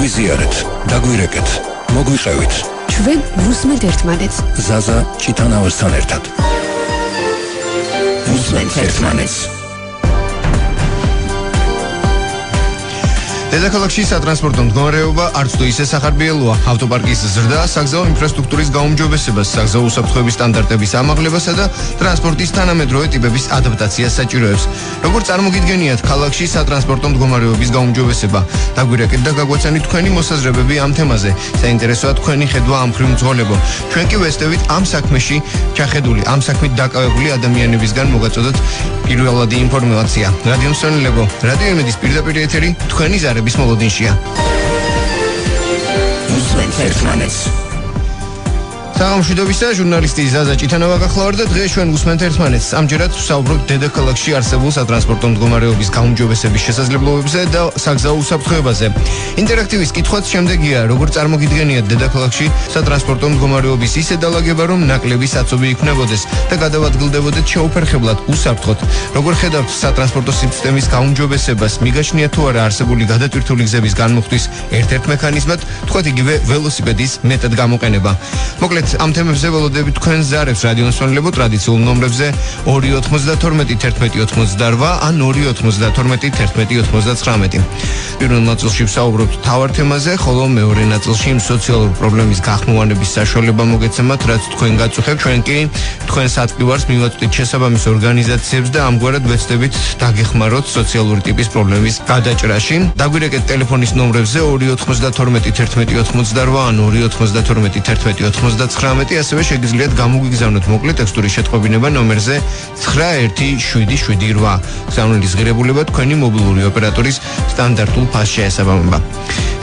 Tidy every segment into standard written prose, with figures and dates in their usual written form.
გაგვიზიარეთ, დაგვირეკეთ, მოგვიყევით. ჩვენ ვუსმენთ ერთმანეთს. ზაზა ჩიტანავასთან ერთად. ვუსმენთ ერთმანეთს. დედაქალაქში სატრანსპორტო მდგომარეობა არც თუ ისე სახარბიელოა. ავტოპარკის ზრდა, საგზაო ინფრასტრუქტურის გაუმჯობესებას, საგზაო უსაფრთხოების სტანდარტების ამაღლებასა და ტრანსპორტის თანამედროვე ტიპების ადაპტაციას საჭიროებს. როგორც წარმოგიდგენიათ, ქალაქში სატრანსპორტო მდგომარეობის გაუმჯობესება. დაგვირეკეთ და გაგვაცანით თქვენი მოსაზრებები ამ თემაზე. საინტერესოა თქვენი ხედვა ამ მხრივ მძღოლებო. ჩვენ კი ვესწევით ამ საქმეში ჩახედული, ამ საქმით დაკავებული ადამიანებისგან მოგაწოდოთ პირველადი ინფორმაცია. რადიო მსმენელებო, რადიო იმედის პირდაპირ ეთერი თქვენი ზარების მოლოდინშია. ვუსმენთ ერთმანეთს. სამშვიდობისა ჟურნალისტი ზაზა ჭიტანავა გახლავართ და დღეს ჩვენ ვუსმენთ ერთმანეთს. ამჯერად ვსაუბრობთ დედაქალაქში არსებულ სატრანსპორტო მდგომარეობის გაუმჯობესების შესაძლებლობებზე და საგზაო უსაფრთხოებაზე. ინტერაქტივის კითხვაც შემდეგია: როგორ წარმოგიდგენიათ დედაქალაქში სატრანსპორტო მდგომარეობის ისე დალაგება, რომ ნაკლები საცობი იქნებოდეს და გადავადგილდებოდეთ შეუფერხებლად, უსაფრთხოდ? როგორ ხედავთ სატრანსპორტო სისტემის გაუმჯობესებას? მიგაჩნიათ თუ არა არსებული გადატვირთული გზების განმუხტვის ერთ-ერთ მექანიზმად, თქვათ იგივე ველოსიპედის მეტად გამოყენება? მოკლედ ამ თემებზე ველოდებით თქვენს ზარებს რადიო მსმენელებო ტრადიციულ ნომრებზე 292 11 88 ან 292 11 99. პირველ ნაწილში ვსაუბრობთ მთავარ თემაზე, ხოლო მეორე ნაწილში იმ სოციალურ პრობლემის გახმოვანების საშუალება მოგეცემათ, რაც თქვენ გაწუხებთ. ჩვენ კი თქვენს ატყივარს მივაწვდით შესაბამის ორგანიზაციებს და ამგვარად ვეცდებით დაგეხმაროთ სოციალური ტიპის პრობლემის გადაჭრაში. დაგვირეკეთ ტელეფონის ნომრებზე 292 11 88 ან 292 11 99, ასევე შეგიძლიათ გამოგიგზავნოთ მოკლე ტექსტური შეტყობინება ნომერზე 9178. გზავნილის ღირებულება თქვენი მობილური ოპერატორის სტანდარტულ ფასს შეესაბამება.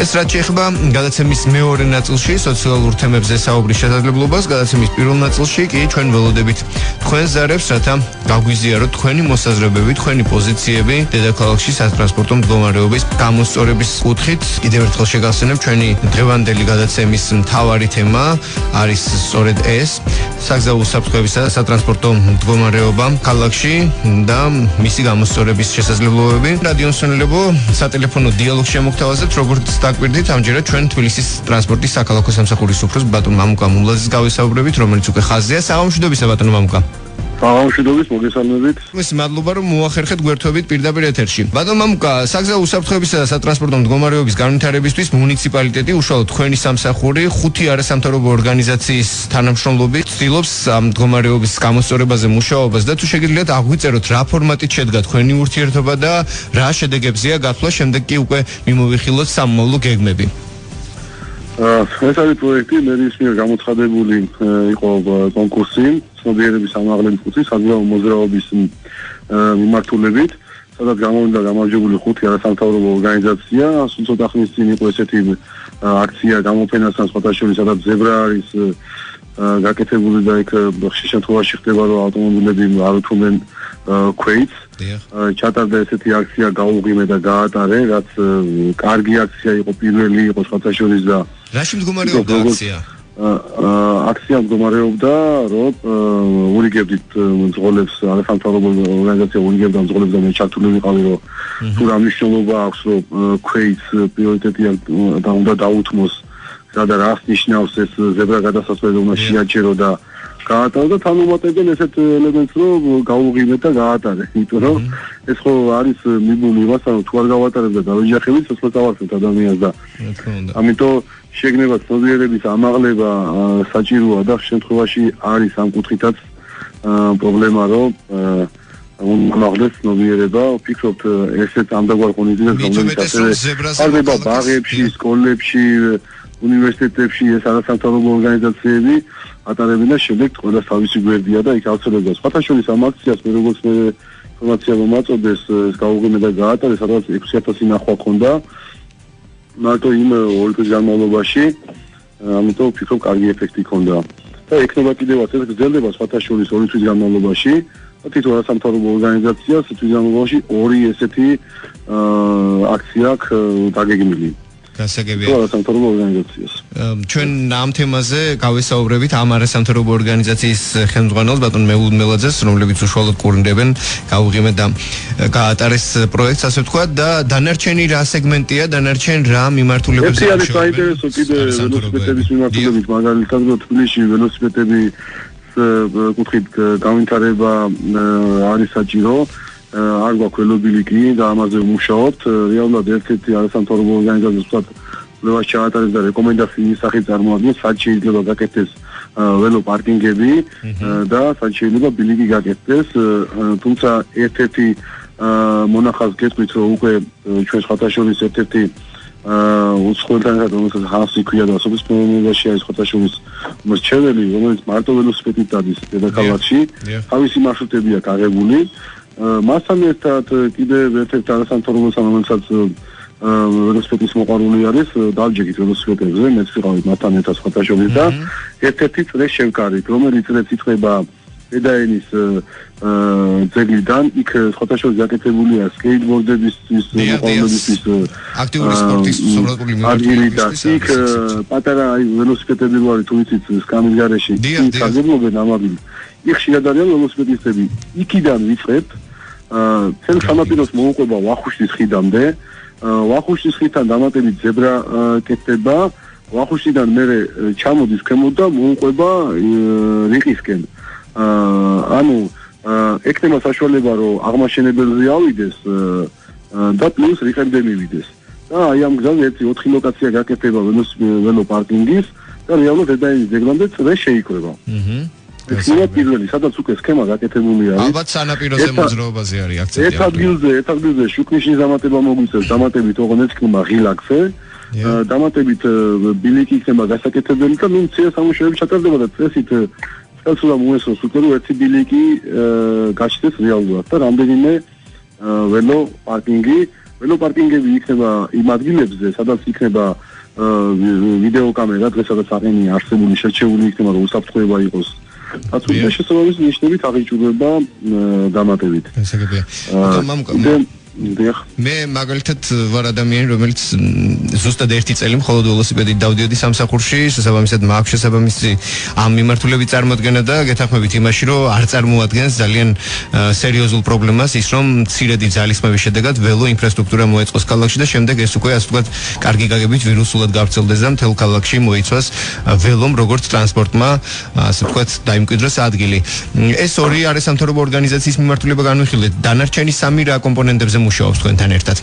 ეს რაც შეეხება გადაცემის მეორე ნაწილში სოციალურ თემებზე საუბრის შესაძლებლობას, გადაცემის პირველ ნაწილში კი ჩვენ ველოდებით თქვენს ზარებს, რათა გაგვიზიაროთ თქვენი მოსაზრებები, თქვენი პოზიციები დედაქალაქში სატრანსპორტო მდგომარეობის გამოსწორების კუთხით. კიდევ ერთხელ შეგახსენებ, ჩვენი დღევანდელი გადაცემის მთავარი თემა არის სწორედ ეს, საგზაო უსაფრთხოების და სატრანსპორტო მდგომარეობა ქალაქში და მისი გამოსწორების შესაძლებლობები. რადიო მსმენელებო, სატელეფონო დიალოგს შემოგთავაზებთ, როგორც დაგვირდით, ამჯერად ჩვენ თბილისის ტრანსპორტის საქალაქო სამსახურის უფროს ბატონ მამუკა მულაძის გავესაუბრებით, რომელიც უკვე ხაზია. საღამოშვიდობისა ბატონ მამუკა. საღამოშვიდობის, მოგესალმებით. მადლობა, რომ მოახერხეთ გვერდთვებით პირდაპირ ეთერში. ბატონ მამუკა, საგზაო უსაფრთხოებისა და სატრანსპორტო მდგომარეობის განვითარებისთვის მუნიციპალიტეტი, უშუალოდ თქვენი სამსახური, 5 არასამთავრობო ორგანიზაციის თანამშრომლობით ცდილობს ამ მდგომარეობის გამოსწორებაზე მუშაობას და თუ შეგიძლიათ აღვიწეროთ, რა ფორმატით შედგა თქვენი ურთიერთობა და რა შედეგებზეა გათვლა, შემდეგ კი უკვე მიმოვიხილოთ სამომავლო გეგმები. ეს არის პროექტი, მერის მიერ გამოცხადებული იყო კონკურსი ცნობიერების ამაღლების კუთხის საგზაო მოძრაობის მიმართულებით, სადაც გამოვიდა გამარჯვებული 5 არასამთავრობო ორგანიზაცია. სულ ცოტა ხნის წინ იყო ესეთი აქცია გამოფენასთან სხვათა შორის, სადაც ზებრა არის გაკეთებული და იქ ხშირ შემთხვევაში ხდება, რომ ავტომობილები არ უთმობენ ქვეითს. ჩატარდა ესეთი აქცია, გაუღიმე და გაატარე, რაც კარგი აქცია იყო, პირველი იყო სხვათა შორის და რაში მდგომარეობდა აქცია? აქცია მდგომარეობდა, რომ ურიგებდით მძღოლებს, არასამთავრობო ორგანიზაცია ურიგებდა მძღოლებს და მე ჩართული ვიყავი, რომ თუ რა მნიშვნელობა აქვს, რომ ქვეითს პრიორიტეტი და უნდა დაუთმოს, სადა რას ნიშნავს ეს ზებრა გადასასვლელი უნდა შეაჩერო და გაატარო და თანუმატებენ ესეთ ელემენტს, რომ გაუღიმეთ და გაატარე. იმიტომ რომ ეს ხო არის მიბული იმასთან, რომ თუ არ გავატარებ და დავეჯახებით, სულ წავარდეთ ადამიანს და ამიტომ შეგნება ცნობიერების ამაღლება საჭიროა და შემთხვევაში არის ამ კუთხითაც პრობლემა, რომ ამაღლებს ცნობიერება. ვფიქრობთ, ესეც ამდაგვარ ღონისძიებას რომელიც ხდება ბაღებში, სკოლებში, უნივერსიტეტებში, ეს არასამთავრობო ორგანიზაციები ატარებენ და შემდეგ ყველას თავისი გვერდია და იქ აუცილებლად. სხვათა შორის ამ აქციას მე როგორც მე ინფორმაცია მომაწოდეს, ეს გაუღიმე და გაატარე, სადაც 6000 ნახვა ქონდა მარტო იმ 2 წლის განმავლობაში, ამიტომ ვფიქრობ, კარგი ეფექტი ქონდა. და ექნება კიდევაც ეს გრძელდება სხვათა შორის 2 წლის განმავლობაში. თითო არასამთავრობო ორგანიზაციას თვითონ განმავლობაში 2 ესეთი აქცია აქვს დაგეგმილი. გასაგებია. არასამთავრობო ორგანიზაციას. ჩვენ ამ თემაზე გავესაუბრებით ამ არასამთავრობო ორგანიზაციის ხელმძღვანელს ბატონ მეუღ მელაძეს, რომლებიც უშუალოდ კურნდებენ გაუღიმეთ და გაატარეს პროექტს, ასე ვთქვათ და დანარჩენი რა სეგმენტია, დანარჩენ რა მიმართულებებს ეს არის საინტერესო კიდე ველოსიპედების მიმართულებით, მაგალითად თბილისში ველოსიპედების კუთხით განვითარება არის საჭირო. არ გვაქვს ველობილი კი და ამაზე ვმუშაობთ. რეალურად ერთ-ერთი არასამთავრობო ორგანიზაციის კვლევას ჩაატარეს და რეკომენდაციის სახით წარმოადგენს, სად შეიძლება გაკეთდეს ველო პარკინგები და სად შეიძლება ბილიკი გაკეთდეს. თუმცა ერთ-ერთი მონახაზს გეტყვით, რომ უკვე ჩვენ სხვათაშორის ერთ-ერთი უცხოელთან ერთად რომელსაც ხანსი ქვია და სოფლის პრემიერაში არის სხვათაშორის მრჩეველი, რომელიც მარტო ველოსიპედით დადის დედაქალაქში. თავისი მარშრუტები აქვს აღებული. მასთან ერთად კიდევ ერთ-ერთი არასამთავრობო რომელსაც ველოსიპედის მოყვარული არის, დავჯექით ველოსიპედებზე, მეც ვიყავი მათთან ერთად სხვათაშორის და ერთ-ერთი წრე შევკარით, რომელიც წრეც იწყება დედაენის ძეგლიდან, იქ სხვათაშორის გაკეთებულია სკეიტბორდებისთვის, მოყვარულებისთვის აქტიური სპორტის სურათული მიმართულებისთვის. იქ პატარა ველოსიპედები ვარი თუ იცით სკამის გარეშე, იქ აგებულობენ ამავე. იქ ხშირად არიან ველოსიპედისტები. იქიდან ვიწყებთ ცელ სანაპიროს მოუყვება ვახუშტის ხიდამდე. ვახუშტის ხიდთან დამატებით ზებრა კეთდება. ვახუშტიდან მერე ჩამოდის ქვემოთ და მოუყვება რიყისკენ. ანუ ეკნება საშუალება რომ აღმაშენებელზე ავიდეს და პლუს რიყემდე მივიდეს. და აი ამ გზაზე ერთი 4 ლოკაცია გაკეთება ველო პარკინგის და რეალურად დედაენის ძეგლამდე წრე შეიქმნება. ეს პირველი, სადაც უკვე სქემა გაკეთებული არის. ალბათ სანაპიროზე მოძრაობაზე არის აქცენტი. ერთ ადგილზე შუქნიშნის დამატება მოგვიწევს, დამატებით ოღონდ ექნება ღილაკზე. დამატებით ბილიკი იქნება გასაკეთებელი და ნუ მცირე სამუშაოები ჩატარდება და წესით წელს უნდა მოესწროს უკვე რომ ერთი ბილიკი გაჩნდეს რეალურად და რამდენიმე ველო პარკინგები იქნება იმ ადგილებზე, სადაც იქნება ვიდეო კამერა, დღესაც აყენია არსებული შერჩეული იქნება რომ უსაფრთხოება იყოს. აცუდა შესაძლოა ნიშნებით აღიჭურება დამატებით. გასაგებია. მე მაგალითად ვარ ადამიანი, რომელიც ზუსტად 1 წელი მხოლოდ ველოსიპედით დავდიოდი სამსახურში, შესაბამისად მაქვს შესაბამისი ამ მიმართულებით წარმოადგენა და გეთანხმებით იმაში, რომ არ წარმოადგენს ძალიან სერიოზულ პრობლემას ის, რომ მცირედი ძალისხმევის შედეგად ველო ინფრასტრუქტურა მოეწყოს ქალაქში და შემდეგ ეს უკვე ასე ვთქვათ, კარგი გაგებით ვირუსულად გავრცელდეს და მთელ ქალაქში მოიცვას ველომ როგორც ტრანსპორტმა, ასე ვთქვათ, დაიმკვიდროს ადგილი. ეს ორი არასამთავრობო ორგანიზაციის მიმართულება განვიხილეთ. დანარჩენი 3 რა კომპონენტებზე მუშაობს თქვენთან ერთად?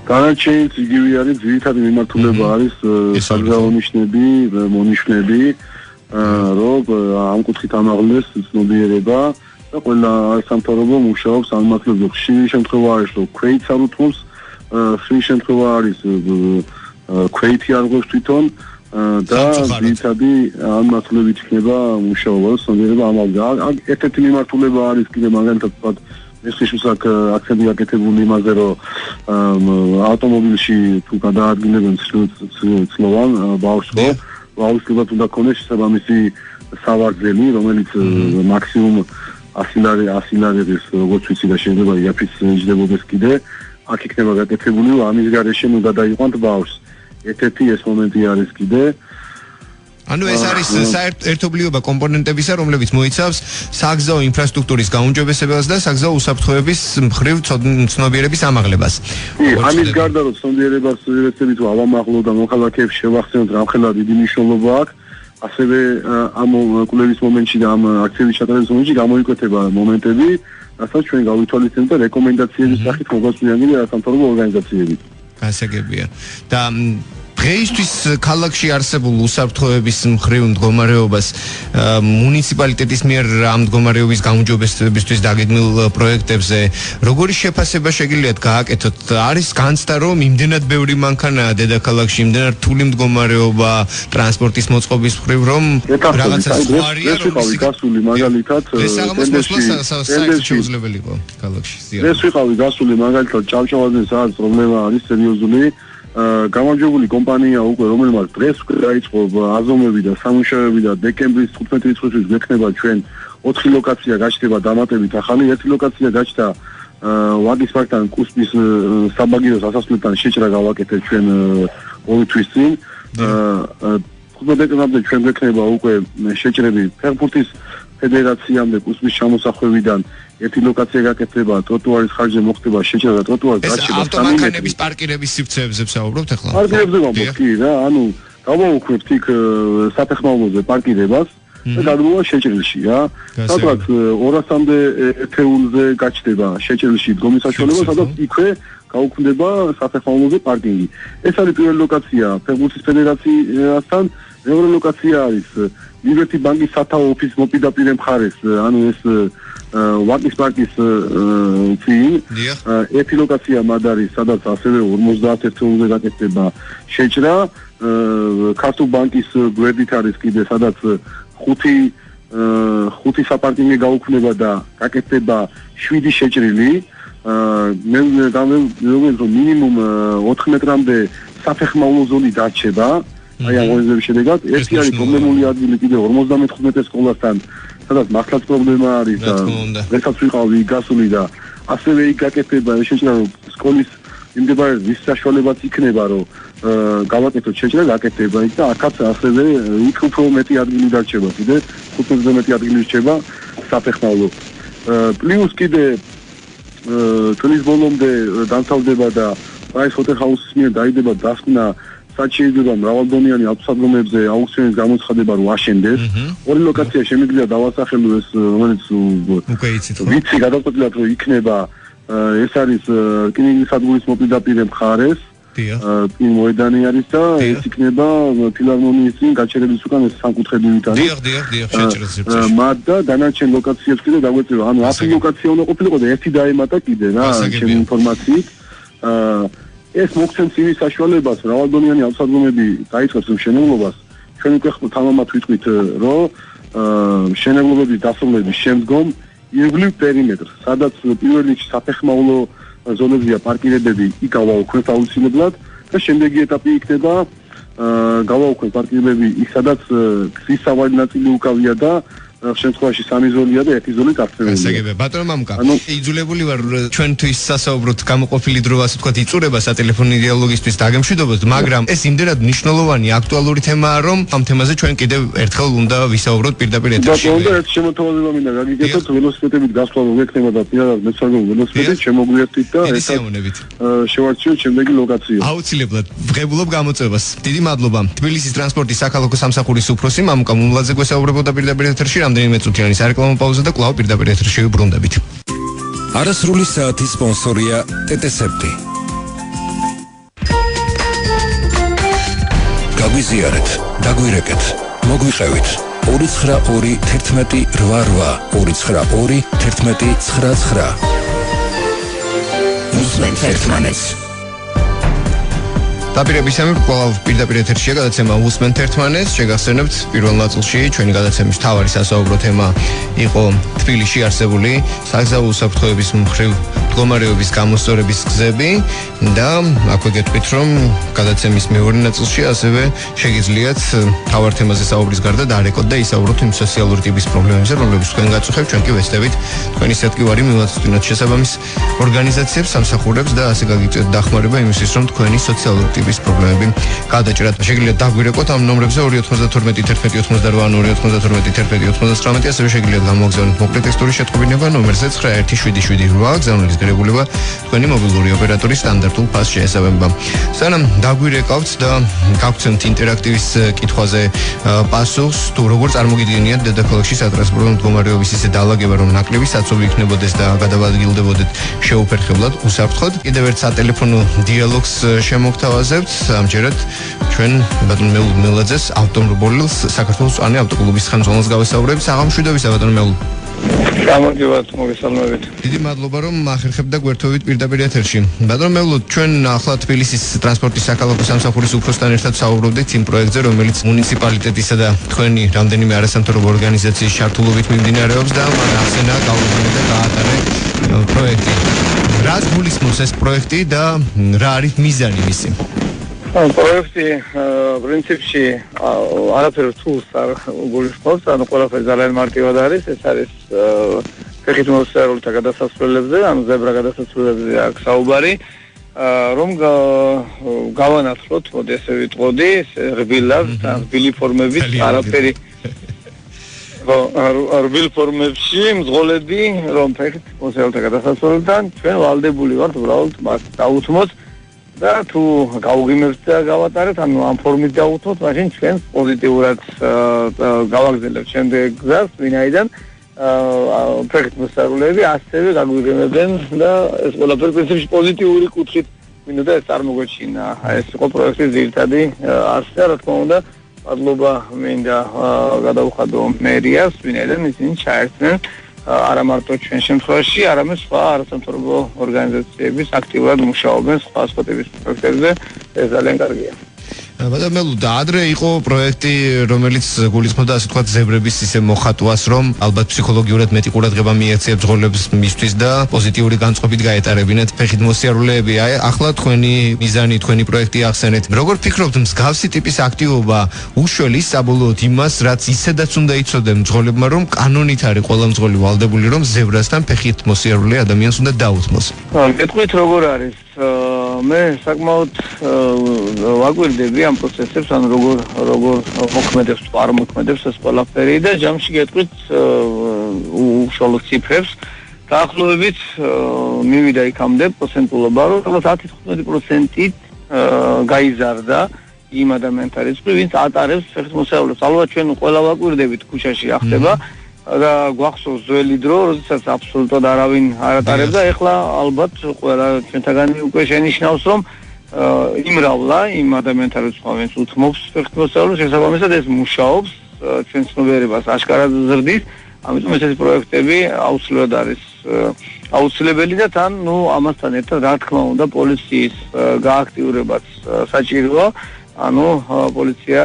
დანარჩენი იგივე არის, ძირითადი მიმართულება არის საგზაო ნიშნები, მონიშნები, რომ ამ კუთხით ამაღლდეს ცნობიერება და ყველა სამთავრობო მუშაობს ამ მიმართულებით. ხშირი შემთხვევა არის, რომ ქვეითს არ უთმობს, ხშირი შემთხვევა არის ქვეითი არ ღვევს თვითონ და ძირითადი ამ მიმართულებით იქნება მუშაობა, ცნობიერება ამაღლდება. ერთ-ერთი მიმართულება არის კიდე მაგალითად ეს შესაძლოა აქცენტი გაკეთებული იმაზე, რომ ავტომობილში თუ გადაადგილებენ ცლოვან ბავშვს, ბავშვებად უნდა ქონდეს შესაბამისი სავარძელი, რომელიც მაქსიმუმ 100 ლარის როგორც ვიცი და შეიძლება იაფის იჯდებოდეს კიდე, აქ იქნება გაკეთებული, რომ ამის გარეშე ნუ გადაიყვანთ ბავშვს. ერთ-ერთი ეს მომენტი არის კიდე. ანუ ეს არის საერთობლიობა კომპონენტებისა, რომლებიც მოიცავს საგზაო ინფრასტრუქტურის გაუმჯობესებას და საგზაო უსაფრთხოების მხრივ ცნობიერების ამაღლებას. ამის გარდა რომ ცნობიერებას ვეცდებით ავამაღლო და მოქალაქეებს შევახსენოთ რამხელა დიდი მნიშვნელობა აქვს, ასევე ამ კვლევის მომენტში და ამ აქციების ჩატარების მომენტში გამოიკვეთება მომენტები, რასაც ჩვენ გავითვალისწინებთ და რეკომენდაციების სახით მოგვაწვდიან არასამთავრობო ორგანიზაციები. გასაგებია. და დღეისთვის ქალაქში არსებულ უსაფრთხოების მხრივ მდგომარეობას მუნიციპალიტეტის მიერ ამ მდგომარეობის გაუმჯობესებისთვის დაგეგმილ პროექტებზე როგორი შეფასება შეგიძლიათ გააკეთოთ? არის განცდა, რომ იმდენად ბევრი მანქანაა დედაქალაქში, იმდენად რთული მდგომარეობა ტრანსპორტის მოწყობის მხრივ, რომ რაღაცა სხვარია, რომ ვიყავი გასული მაგალითად შეუძლებელი იყო ქალაქში. ეს ვიყავი გასული მაგალითად ჭავჭავაძე სადაც პრობლემა არის სერიოზული. გამარჯვებული კომპანია უკვე რომელმაც დღეს უკვე დაიწყო აზომები და სამუშაოები და დეკემბრის 15 რიცხვისთვის გვექნება ჩვენ 4 ლოკაცია გაჩნდება დამატებით ახალი, 1 ლოკაცია გაჩნდა ვაგის პარკთან კუსპის საბაგიროს ასასვლელთან შეჭრა გავაკეთეთ ჩვენ 2 თვის წინ. 15 დეკემბრამდე ჩვენ გვექნება უკვე შეჭრები ფეხბურთის ფედერაციამდე კუსპის ჩამოსახვევიდან ერთი ლოკაცია გაკეთება, ტროტუარის ხარჯზე მოხდება შეჭრა და ტროტუარი დარჩება 3 მეტრი. ავტომანქანების პარკირების სივრცეებზე ვსაუბრობთ ახლა? პარკირებზე ვამბობ კი რა, ანუ გავაუქმებთ იქ საფეხმავლოზე პარკირებას და გადმოვა შეჭრილში რა. სადღაც 200-მდე ეთეულზე გაჩნდება შეჭრილში დგომის საშუალება, სადაც იქვე გაუქმდება საფეხმავლოზე პარკინგი. ეს არის პირველი ლოკაცია ფეხბურთის ფედერაციასთან, მეორე ლოკაცია არის ლიბერტი ბანკის სათაო ოფისის მოპირდაპირე მხარეს, ანუ ეს ვაკის პარკის წინ. ერთი ლოკაცია მად არის, სადაც ასევე 50 ეთეულზე გაკეთდება შეჭრა. ქართულ ბანკის გვერდით არის კიდე, სადაც 5 საპარკინგე გაუქმდება და გაკეთდება 7 შეჭრილი. მე რომ მინიმუმ 4 მეტრამდე საფეხმავლო ზონი დარჩება. აი ამ ღონისძიების შედეგად ერთი არის პრობლემული ადგილი კიდე 55 სკოლასთან, სადაც მართლაც პრობლემა არის და დღესაც ვიყავი გასული და ასევე იქ გაკეთდება შეჭრა, რომ სკოლის მიმდებარე ვის საშუალებაც იქნება, რომ გავაკეთოთ შეჭრა, გაკეთდება იქ და აქაც ასევე იქ უფრო მეტი ადგილი დარჩება, კიდე 5-ზე მეტი ადგილი რჩება საფეხმავლო. პლუს კიდე თვლის ბოლომდე დამთავრდება და პრაისჰოტერჰაუსის მიერ დაიდება დასკვნა, სად შეიძლება მრავალდონიანი ავტოსადგომებზე აუქციონის გამოცხადება რო აშენდეს. ორი ლოკაცია შემიძლია დავასახელო ეს, რომელიც უკვე იცით ხო? ვიცი გადაწყვეტილად რომ იქნება, ეს არის რკინიგზის სადგურის მოპირდაპირე მხარეს. წინ მოედანი არის და ეს იქნება ფილარმონიის წინ გაჩერების უკან ეს სამკუთხედივით არის. დიახ, შეჭრილს. მათ და დანარჩენ ლოკაციებს კიდე დაგვეწევა. ანუ ასი ლოკაცია უნდა ყოფილიყო და ერთი დაემატა კიდე რა, ჩემი ინფორმაციით. ეს მოგცემს იმის საშუალებას, მრავალდონიანი ავტოსადგომები დაიწყებს მშენებლობას. ჩვენ უკვე თამამად ვიტყვით, რომ მშენებლობების დასრულების შემდგომ ირგვლივ პერიმეტრს, სადაც პირველ რიგში საფეხმავლო ზონებია პარკირებები, იქ გავაუქმებთ აუცილებლად და შემდეგი ეტაპი იქნება გავაუქმებთ პარკირებები იქ, სადაც გზის სავალი ნაწილი უკავია და შემთხვევაში 3 ზოლია და 1 ზოლით აღწევილია. გასაგებია. ბატონო მამუკა, იძულებული ვარ ჩვენთვის სასაუბროთ გამოყოფილი დრო, ასე ვთქვათ, იწურება სატელეფონო დიალოგისთვის დაგემშვიდობოთ, მაგრამ ეს იმდენად მნიშვნელოვანი აქტუალური თემაა, რომ ამ თემაზე ჩვენ კიდევ ერთხელ უნდა ვისაუბროთ პირდაპირ ეთერში. და ერთ შემოთავაზება მინდა გაგიგეთოთ, ველოსიპედებით გასვლა რომ ექნება და პირადად მეცვალებულ ველოსიპედით შემოგვიერთით და ესეამონებით. შევარჩიოთ შემდეგი ლოკაცია. აუცილებლად ვღებულობ გამოწვევას. დიდი მადლობა. თბილისის ტრანსპორტის საქალაქო სამსახურის უფროსი მამუკა მუმლაძე გვესაუბრებოდა პირდაპირ ეთერში. რამდენიმე წუთიანი სარეკლამო პაუზა და კვლავ პირდაპირ ეთერში ვიბრუნდებით. არასრული საათის სპონსორია TT-Septi. გაგვიზიარეთ, დაგვირეკეთ, მოგვიყევით. 292 11 88 292 11 99. უსმენთ ერთმანეთს. დაპირების ამი კვლავ პირდაპირ ეთერშია გადაცემა უსმენთ ერთმანეთს. შეგახსენებთ, პირველ ნაწილში ჩვენი გადაცემის მთავარი სასაუბრო თემა იყო თბილისში არსებული საგზაო უსაფრთხოების მხრივ მდგომარეობის გამოსწორების გზები და აქვე გეტყვით, რომ გადაცემის მეორე ნაწილში ასევე შეგიძლიათ მთავარ თემაზე საუბრის გარდა დარეკოთ და ისაუბროთ იმ სოციალური ტიპის პრობლემებზე, რომლებიც თქვენ გაწუხებთ. ჩვენ კი ვესწრებით თქვენი სათქმელი მივაწვდინოთ შესაბამის ორგანიზაციებს, სამსახურებს და ასე გაგიწევთ დახმარება იმისთვის, რომ თქვენი სოციალური ტიპის პრობლემები გადაჭრათ. შეგიძლიათ დაგვირეკოთ ამ ნომრებზე 292 11 88 292 11 99, ასევე შეგიძლიათ გამოგზავნოთ მოკლე ტექსტური შეტყობინება ნომერზე 91778 გზავნილის ღირებულება თქვენი მობილური ოპერატორის სტანდარტულ ფასს შეესაბამება. სანამ დაგვირეკავთ და გავცემთ ინტერაქტივის კითხვაზე პასუხს, თუ როგორ წარმოგიდგენიათ დედაქალაქში სატრანსპორტო მდგომარეობის ისე დაალაგება, რომ ნაკლები საცობი იქნებოდეს და გადავადგილდებოდეთ შეუფერხებლად, უსაფრთხოდ. კიდევ ერთ სატელეფონო დიალოგს შემოგთავაზებთ. ამჯერად ჩვენ ბატონ მელაძეს ავტომობილს საქართველოს წვანე ავტოკლუბის ხელმძღვანელს გავესაუბრებთ. საღამშვიდობისა ბატონ მელუ. გამარჯობათ, მოგესალმებით. დიდი მადლობა, რომ ახერხებთ და გვერთვებით პირდაპირ ეთერში. ბატონ მელუ, ჩვენ ახლა თბილისის ტრანსპორტის საქალაქო სამსახურის უფროსთან ერთად საუბრობდით იმ პროექტზე, რომელიც მუნიციპალიტეტისა და თქვენი რამდენიმე არასამთავრობო ორგანიზაციის ჩართულობით მიმდინარეობს და მან ახსენა გაუგებარი და გაატარა პროექტი. რას გულისხმობს ეს პროექტი და რა არის მიზანი მისი? პროექტი პრინციპში არაფერ რთულს არ გულისხმობს, ანუ ყველაფერი ძალიან მარტივად არის. ეს არის ფეხით მოსწავლეთა გადასასვლელებზე, ანუ ზებრა გადასასვლელებზე აქვს საუბარი. რომ გავანაცვლოთ, მოდი ესე ვიტყოდი, რბილად, რბილი ფორმებით, არაფერი. რბილ ფორმებში მძღოლები, რომ ფეხით მოსწავლეთა გადასასვლელთან ჩვენ ვალდებული ვართ უბრალოდ მას დაუთმოთ და თუ გავუღიმებთ და გავატარეთ, ანუ ამ ფორმით დაუთმოთ, მაშინ ჩვენ პოზიტიურად გავაგზავნებთ შემდეგ გზას, ვინაიდან ფეხით მოსწავლეები ასევე გაგვიღიმებენ და ეს ყველაფერი პრინციპში პოზიტიური კუთხით მინდა ეს წარმოგვეჩინა. ეს იყო პროექტის ძირითადი არსი და რა თქმა უნდა მადლობა მინდა გადავუხადო მერიას, ვინაიდან ისინი ჩაერთნენ არა მარტო ჩვენ შემთხვევაში, არამედ სხვა არასამთავრობო ორგანიზაციების აქტიურად მუშაობენ სხვა ტიპის პროექტებზე. ეს ძალიან კარგია. და ადრე იყო პროექტი, რომელიც გულისხმობდა ასე ვთქვათ ზებრების ისე მოხატვას, რომ ალბათ ფსიქოლოგიურად მეტი ყურადღება მიეცეს ბრძოლებს მისთვის და პოზიტიური განწყობით გაეტარებინათ ფეხით მოსიარულეები. აი, ახლა თქვენი მიზანი, თქვენი პროექტი ახსენეთ. როგორ ფიქრობთ, მსგავსი ტიპის აქტივობა უშველის საბოლოოდ იმას, რაც ისედაც უნდა იცოდე მძღოლებმა, რომ კანონით არის ყველა მძღოლი ვალდებული, რომ ზებრასთან ფეხით მოსიარულე ადამიანს უნდა დაუთმოს. გეტყვით როგორ არის? მე საკმაოდ ვაკვირდები ამ პროცესებს, ანუ როგორ მოქმედებს თუ არ მოქმედებს ეს ყველაფერი და ჯამში გეტყვით უშუალო ციფრებს. დაახლოებით მივიდა იქამდე პროცენტულობა, რომ 10-15%-ით გაიზარდა იმ ადამიანთა რიცხვი, ვინც ატარებს ფეხით მოსიარულეს. ალბათ ჩვენ ყველა ვაკვირდებით ქუჩაში ახდება და გვახსოვს ძველი დრო, როდესაც აბსოლუტურად არავინ არ ატარებდა, ეხლა ალბათ ყველა ჩვენთაგანი უკვე შენიშნავს, რომ იმრავლა იმ ადამიანთა რიცხვი, ვინც უთმობს ფეხით მოსიარულეს, შესაბამისად ეს მუშაობს, ჩვენ ცნობიერებას აშკარად ზრდის, ამიტომ ესეთი პროექტები აუცილებლად არის აუცილებელი და თან, ამასთან ერთად რა თქმა უნდა პოლიციის გააქტიურებაც საჭიროა. ანუ პოლიცია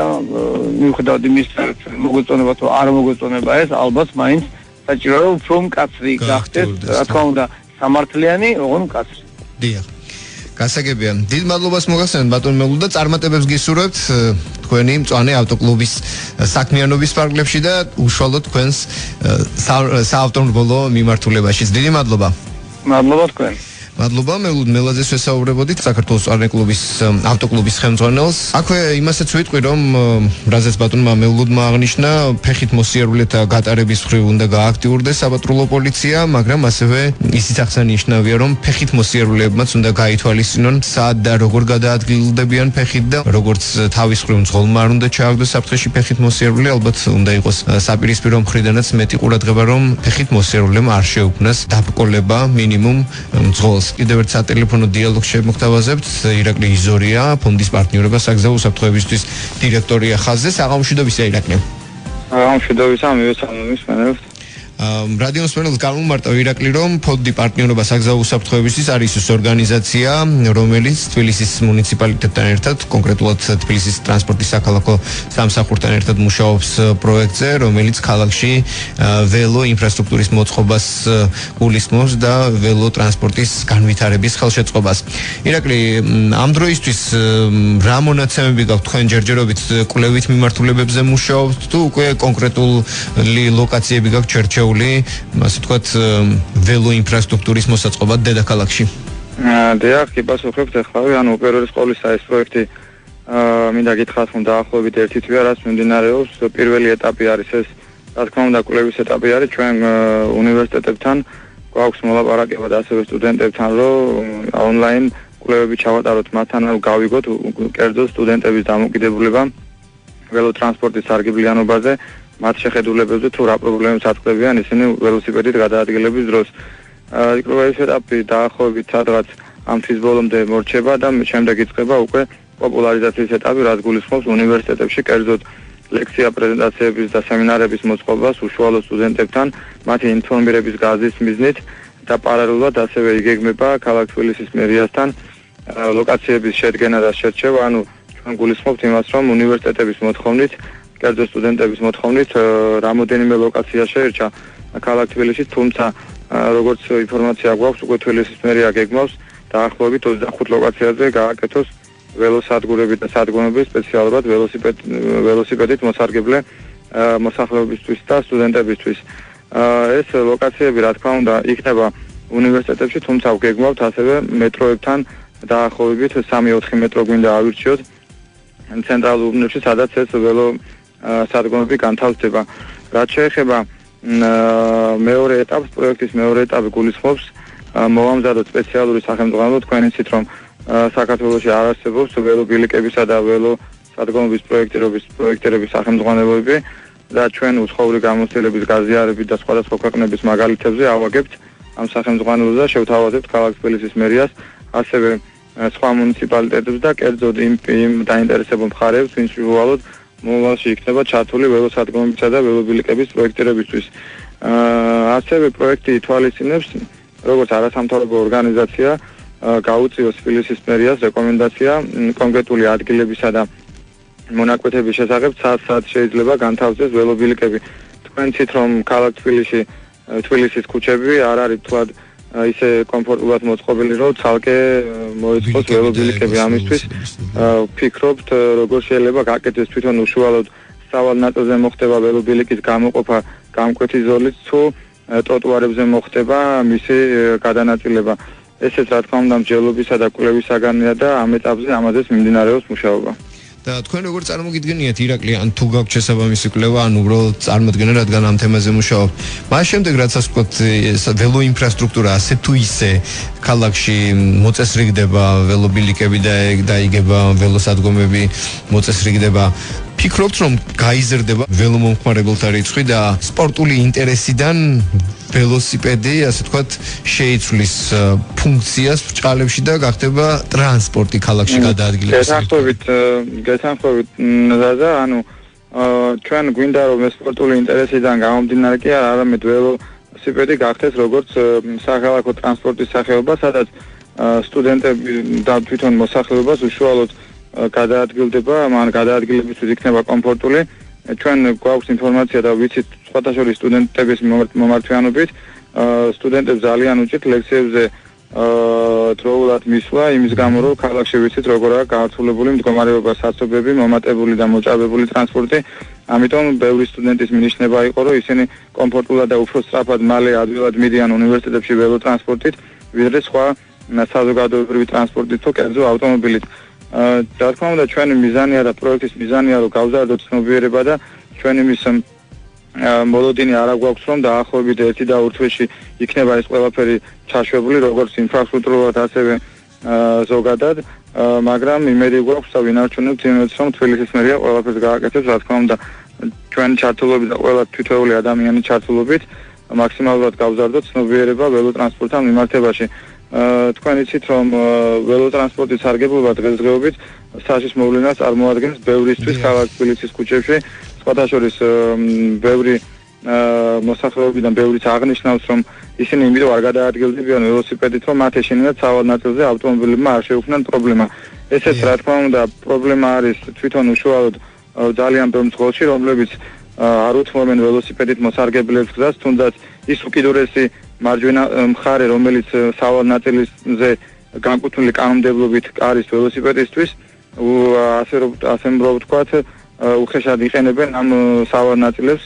მიუხედავად იმისა, მოგვეწონება თუ არ მოგვეწონება ეს, ალბათ მაინც საჭიროა რომ უფრო მკაცრი გახდეს, რა თქმა უნდა, სამართლიანი, ოღონდ მკაცრი. დიახ. გასაგებია. დიდ მადლობას მოგახსენებთ ბატონ მელუ და წარმატებებს გისურვებთ თქვენი მწვანე ავტოკლუბის საქმიანობის პარკლებში და უშუალოდ თქვენს საავტომობილო მიმართულებაში. დიდი მადლობა. მადლობა თქვენ. მადლობა, მელაძეს ვესაუბრებოდით საქართველოს მწვანე კლუბის ავტოკლუბის ხელმძღვანელს. აქვე იმასაც ვიტყვი, რომ რაზეც ბატონმა მელუდმა აღნიშნა, ფეხით მოსიარულეთა გატარების მხრივ უნდა გააქტიურდეს საპატრულო პოლიცია, მაგრამ ასევე ისიც აღსანიშნავია, რომ ფეხით მოსიარულეებმაც უნდა გაითვალისწინონ, სად და როგორ გადაადგილდებიან ფეხით და როგორც თავის მხრივ მძღოლმა არ უნდა ჩააგდოს საფრთხეში ფეხით მოსიარულე, ალბათ უნდა იყოს საპირისპირო მხრიდანაც მეტი ყურადღება, რომ ფეხით მოსიარულემ არ შეუქმნას დაბრკოლება მინიმუმ მძღოლს. კიდევ ერთ სატელეფონო დიალოგს შემოგთავაზებთ. ირაკლი იზორია, ფონდის პარტნიორობა საგზაო უსაფრთხოებისთვის დირექტორია ხაზზე. საღამოშვიდობისა ირაკლი. საღამოშვიდობისა, მივესალმებით მენელს. რადიოს მენელს გამომარტავ ირაკლი, რომ ფონდი პარტნიორობა საგზაო უსაფრთხოებისთვის არის ის ორგანიზაცია, რომელიც თბილისის მუნიციპალიტეტთან ერთად, კონკრეტულად თბილისის ტრანსპორტის საქალაქო სამსახურთან ერთად მუშაობს პროექტზე, რომელიც ქალაქში ველო ინფრასტრუქტურის მოწყობას გულისხმობს და ველო ტრანსპორტის განვითარების ხელშეწყობას. ირაკლი, ამ დროისთვის რა მონაცემები გაქვთ თქვენ ჯერჯერობით კვლევით მიმართულებებზე მუშაობთ თუ უკვე კონკრეტული ლოკაციები გაქვთ ჩერჩეული, ასე ვთქვათ, ველო ინფრასტრუქტურის მოსაწყობად დედაქალაქში? დიახ, კი პასუხობთ ახლა, ანუ უპირველეს ყოვლისა ეს პროექტი მინდა გითხრათ, რომ დაახლოებით 1 თვეა რაც მიმდინარეობს. პირველი ეტაპი არის ეს, რა თქმა უნდა, კვლევის ეტაპი არის ჩვენ უნივერსიტეტებთან, გვაქვს მოლაპარაკება და ასევე სტუდენტებთან, რომ ონლაინ კვლევები ჩავატაროთ მათთან, რომ გავიგოთ კერძო სტუდენტების დამოკიდებულება ველოტრანსპორტის სარგებლიანობაზე, მათ შეხედულებებზე თუ რა პრობლემებს აწყვეტებიან ისინი ველოსიპედით გადაადგილების დროს. კვლევის ეტაპი დაახლოებით სადღაც ამ თვის ბოლომდე მორჩება და შემდეგ იწყება უკვე პოპულარიზაციის ეტაპი, რაც გულისხმობს უნივერსიტეტებში კერძოდ ლექცია, პრეზენტაციების და სემინარების მოწყობას უშუალო სტუდენტებთან, მათი ინფორმირების გაზის მიზნით და პარალელურად ასევე იგეგმება ქალაქ თბილისის მერიასთან ლოკაციების შედგენა და შერჩევა, ანუ ჩვენ გულისხმობთ იმას, რომ უნივერსიტეტების მოთხოვნით, კერძო სტუდენტების მოთხოვნით რამოდენიმე ლოკაცია შეერჩა ქალაქ თბილისში, თუმცა როგორც ინფორმაცია გვაქვს, უკვე თბილისის მერია გეგმავს დაახლოებით 25 ლოკაციაზე გააკეთოს ველოსადგურები და სადგომები სპეციალურად ველოსიპედით მოსარგებლე მოსახლეობისთვის და სტუდენტებისთვის. ეს ლოკაციები რა თქმა უნდა იქნება უნივერსიტეტებში, თუმცა გეგმავთ ასევე მეტროებთან დაახლოებით 3-4 მეტრო გვინდა ავირჩიოთ ცენტრალურ უბნებში, სადაც ეს ველო სადგომები განთავსდება. რაც შეეხება მეორე ეტაპს, პროექტის მეორე ეტაპი გულისხმობს მოვამზადოთ სპეციალური სახელმძღვანელო, თქვენ იცით რომ საქართველოში არ არსებობს ველო ბილიკებისა და ველო სადგომების პროექტირების სახელმძღვანელოები და ჩვენ უცხოური გამოცდილების გაზიარებით და სხვადასხვა ქვეყნების მაგალითებზე ავაგებთ ამ სახელმძღვანელოებს და შევთავაზებთ ქალაქ თბილისის მერიას, ასევე სხვა მუნიციპალიტეტებს და კერძოდ იმ დაინტერესებულ მხარეებს, ვინც უვალოდ მომავალში იქნება ჩართული ველოსადგომებისა და ველობილიკების პროექტირებისთვის. ასევე პროექტი ითვალისწინებს, როგორც არასამთავრობო ორგანიზაცია, გაუწიოს თბილისის მერიას რეკომენდაცია კონკრეტული ადგილებისა და მონაკვეთების შესახებ, სადაც შეიძლება განთავსდეს ველობილიკები. თქვენ ცით რომ ქალაქ თბილისის ქუჩები არ არის თვალ ისე კომფორტულად მოწყობილი, რომ ცალკე მოეწყოს ველობილიკები. ამისთვის ვფიქრობთ, როგორ შეიძლება გაკეთდეს თვითონ უშუალოდ სავალ ნაწილზე მოხდება ველობილიკის გამოყოფა გამკვეთი ზოლით, თუ ტროტუარებზე მოხდება მისი გადანაწილება. ესეც რა თქმა უნდა მსჯელობისა და კვლევის საგანია და ამ ეტაპზე ამაზეც მიმდინარეობს მუშაობა. და თქვენ როგორ წარმოგიდგენიათ ირაკლი, ან თუ გაქვთ შესაბამისი კვლევა, ან უბრალოდ წარმოადგენთ, რადგან ამ თემაზე მუშაობთ. მას შემდეგ რაც ასე ვთქვათ, ველო ინფრასტრუქტურა ასე თუ ისე ქალაქში მოწესრიგდება, ველობილიკები დაიგება, ველოსადგომები მოწესრიგდება. ფიქრობთ რომ გაიზრდება ველომომხმარებელთა რიცხვი და სპორტული ინტერესიდან ველოსიპედი, ასე ვთქვათ, შეიცვლის ფუნქციას ბრჭყალებში და გახდება ტრანსპორტი ქალაქში გადაადგილების. გეთანხმებით და ანუ ჩვენ გვინდა რომ სპორტული ინტერესიდან გამომდინარე კი არა, არამედ ველოსიპედი გახდეს როგორც საქალაქო ტრანსპორტის სახეობა, სადაც სტუდენტები და თვითონ მოსახლეობას უშუალოდ გადაადგილდება, მან გადაადგილებისთვის იქნება კომფორტული. ჩვენ გვაქვს ინფორმაცია და ვიცით სხვათა შორის სტუდენტების მომართვიანობით, სტუდენტებს ძალიან უჭირთ ლექციებზე დროულად მისვლა, იმის გამო რომ ქალაქში ვიცით როგორაა გაართულებული მდგომარეობა, საცობები, მომატებული და მოჭაბებული ტრანსპორტი. ამიტომ ბევრი სტუდენტის მინიშნება იყო, რომ ისინი კომფორტულად და უფრო სწრაფად მალე ადვილად მიდიან უნივერსიტეტებში ველოტრანსპორტით, ვიდრე სხვა საზოგადოებრივი ტრანსპორტით თუ კერძო ავტომობილით. რა თქმა უნდა ჩვენი მიზანია და პროექტის მიზანია რომ გავზარდოთ ცნობიერება და ჩვენ იმის მოლოდინი არ აგვაქვს რომ დაახლოებით 1-2 თვეში იქნება ეს ყველაფერი ჩაშვებული როგორც ინფრასტრუქტურულად ასევე ზოგადად, მაგრამ იმედი გვაქვს და ვინარჩუნებთ იმედს რომ თბილისის მერია ყველაფერს გააკეთებს, რა თქმა უნდა ჩვენი ჩართულობით და ყველა თითოეული ადამიანის ჩართულობით მაქსიმალურად გავზარდოთ ცნობიერება ველოტრანსპორტთან მიმართებაში. თქვენ იცით რომ ველოტრანსპორტის სარგებლობა დღესდღეობით საშიშ მოვლენას წარმოადგენს ბევრისთვის ქალაქ თბილისის ქუჩებში, სხვათა შორის ბევრი მოსახლეობიდან ბევრიც აღნიშნავს რომ ისინი იმიტომ არ გადაადგილდებიან ველოსიპედით, რომ მათ ეშინიათ სავალ ნაწილზე ავტომობილებმა არ შეუქმნან პრობლემა. ესეც რა თქმა უნდა პრობლემა არის თვითონ უშუალოდ ძალიან ბევრ მძღოლში, რომლებიც არ უთმობენ ველოსიპედით მოსარგებლებს გზას, თუნდაც ის უკიდურესი მარჯვენა მხარე, რომელიც სავალ ნაწილზე განკუთვნილი კანონმდებლობით არის ველოსიპედისტვის, ასე ვთქვათ, უხეშად იყენებენ ამ სავალ ნაწილებს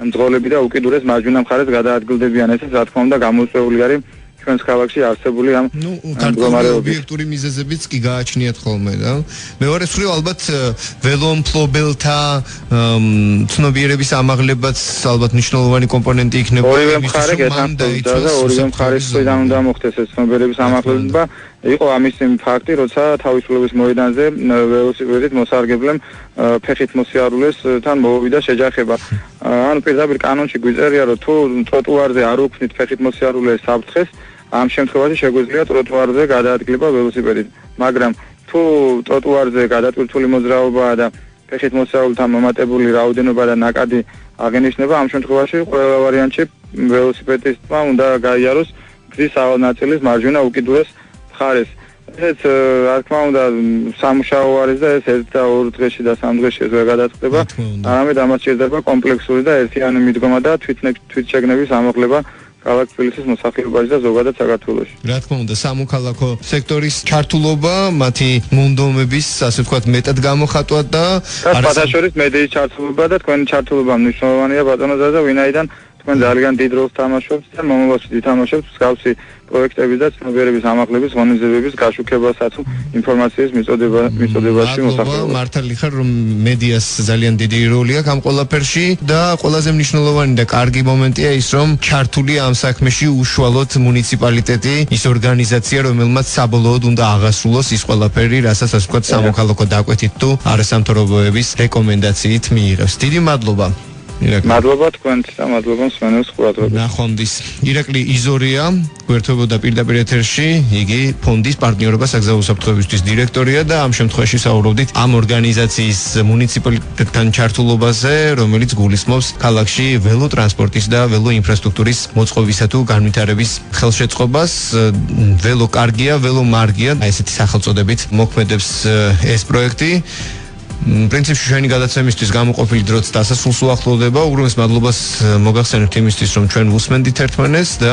მძღოლები და უკიდურეს მარჯვენა მხარეს გადაადგილდებიან. ესეც რა თქმა უნდა გამოწვეული არის ჩვენს ქალაქში არსებული ამ მდგომარეობის ობიექტური მიზეზებიც კი გააჩნიათ ხოლმე და მეორე მხრივ ალბათ ველომფლობელთა ცნობიერების ამაღლებაც ალბათ მნიშვნელოვანი კომპონენტი იქნება. ორივე მხარე გეთანხმდა და ორივე მხარის მხრიდან უნდა მოხდეს ეს ცნობიერების ამაღლება. იყო ამის ფაქტი, როცა თავისუფლების მოედანზე ველოსიპედით მოსარგებლემ ფეხით მოსიარულესთან მოვიდა შეჯახება. ანუ პირდაპირ კანონში გვიწერია, რომ თუ ტროტუარზე არ უქმნით ფეხით მოსიარულეს საფრთხეს, ამ შემთხვევაში შეგვიძლია ტროტუარზე გადაადგილება ველოსიპედით. მაგრამ თუ ტროტუარზე გადატვირთული მოძრაობაა და ფეხით მოსიარულთან მომატებული რაოდენობა და ნაკადი აღენიშნება, ამ შემთხვევაში ყველა ვარიანტში ველოსიპედისტმა უნდა გაიაროს გზის სავალ ნაწილის მარჯვენა უკიდურეს მხარეს. ეს რა თქმა უნდა სამუშაო არის და ეს 1-2 დღეში და 3 დღეში ეს ვერ გადაწყდება, არამედ ამას სჭირდება კომპლექსური და ერთიანი მიდგომა და თვითშეგნების ამაღლება ქალაქ თბილისის მოსახლეობაში და ზოგადად საქართველოში. რა თქმა უნდა, სამოქალაქო სექტორის ჩართულობა, მათი მონდომების, ასე ვთქვათ, მეტად გამოხატვა და სხვათა შორის მედიის ჩართულობა და თქვენი ჩართულობა მნიშვნელოვანია ბატონო ზაზა, ვინაიდან თქვენ ძალიან დიდ როლს თამაშობთ და მომავალში თამაშობთ მსგავსი პროექტების და ცნობიერების ამაღლების ღონისძიებების გაშუქებასაც ინფორმაციის მიწოდებაში მოსახელად. მართალი ხარ რომ მედიას ძალიან დიდი როლი აქვს ამ ყველაფერში და ყველაზე მნიშვნელოვანი და კარგი მომენტია ის რომ ჩართულია ამ საქმეში უშუალოდ მუნიციპალიტეტი, ის ორგანიზაცია რომელმაც საბოლოოდ უნდა აღასრულოს ის ყველაფერი, რასაც ასე ვთქვათ სამოქალაქო დაკვეთით თუ არასამთავრობოების რეკომენდაციით მიიღებს. დიდი მადლობა. მადლობა თქვენთვის და მადლობა მსმენელს ყურადღებისთვის. ნახვამდის. ირაკლი იზორია გვერდებოდა პირდაპირ ეთერში, იგი ფონდის პარტნიორობა საგზაო უსაფრთხოებისთვის დირექტორია და ამ შემთხვევაში საუბრობდით ამ ორგანიზაციის მუნიციპალიტეტთან ჩართულობაზე, რომელიც გულისხმობს ქალაქში ველოტრანსპორტის და ველოინფრასტრუქტურის მოწყობისა თუ განვითარების ხელშეწყობას. ველო კარგია, ველო მარგია, ესეთი სახელწოდებით მოქმედებს ეს პროექტი. პრინციპში ჩვენი გადაცემისთვის გამოყოფილი დროც დასასრულს უახლოვდება. უგრმეს მადლობას მოგახსენებთ იმისთვის, რომ ჩვენ ვუსმენდით ერთმანეთს და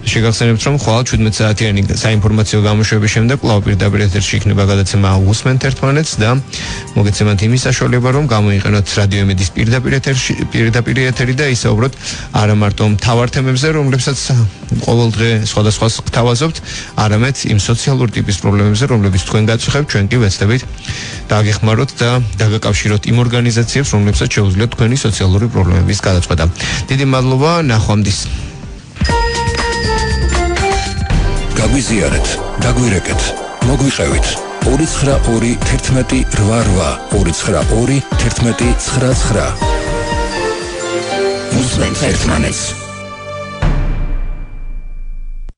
შეგახსენებთ, რომ ხვალ 17 საათიანი საინფორმაციო გამოშვების შემდეგ კვლავ პირდაპირ ეთერში იქნება გადაცემა ვუსმენთ ერთმანეთს და მოგეცემათ იმის საშუალება, რომ გამოიყენოთ რადიო იმედის პირდაპირ ეთერი და ისაუბროთ არა მარტო მთავარ თემებზე, რომლებსაც ყოველდღე სხვადასხვა გთავაზობთ, არამედ იმ სოციალურ ტიპის პრობლემებზე, რომლებიც თქვენ გაწუხებთ, ჩვენ კი ვეცდებით დაგეხმაროთ და დაგაკავშიროთ იმ ორგანიზაციებს, რომლებსაც შეუძლიათ თქვენი სოციალური პრობლემების გადაწყვეტა. დიდი მადლობა, ნახვამდის. გაგვიზიარეთ, დაგვირეკეთ, მოგვიყევით 292 11 88 292 11 99. ვუსმენთ ერთმანეთს.